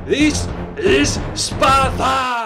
This is Sparta!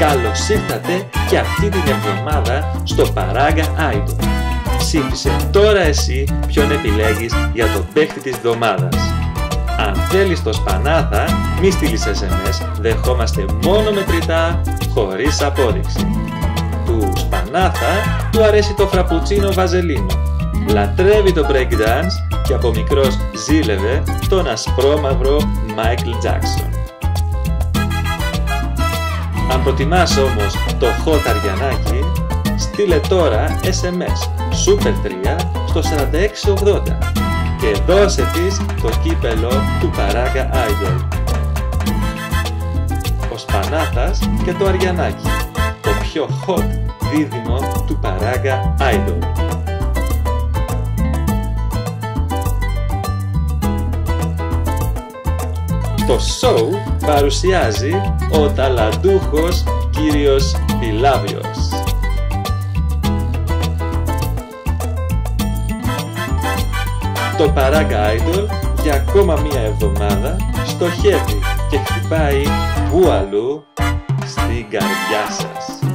Καλώς ήρθατε και αυτή την εβδομάδα στο Παράγκα Idol. Ψήφισε τώρα εσύ ποιον επιλέγεις για τον παίχτη της εβδομάδας. Αν θέλεις το Σπανάθα, μη στείλεις SMS, δεχόμαστε μόνο μετρητά, χωρίς απόδειξη. Του Σπανάθα του αρέσει το φραπουτσίνο βαζελίνο. Λατρεύει το breakdance και από μικρός ζήλευε τον ασπρόμαυρο Michael Jackson. Αν προτιμάς όμως το hot αριανάκι, στείλε τώρα SMS Super 3 στο 4680 και δώσε της το κύπελο του Παράγκα Idol. Ο Σπανάθας και το αριανάκι, το πιο hot δίδυμο του Παράγκα Idol. Το show παρουσιάζει ο ταλαντούχος κύριος Πιλάβιος. Το Παράγκα Idol για ακόμα μία εβδομάδα στοχεύει και χτυπάει πού αλλού στην καρδιά σας.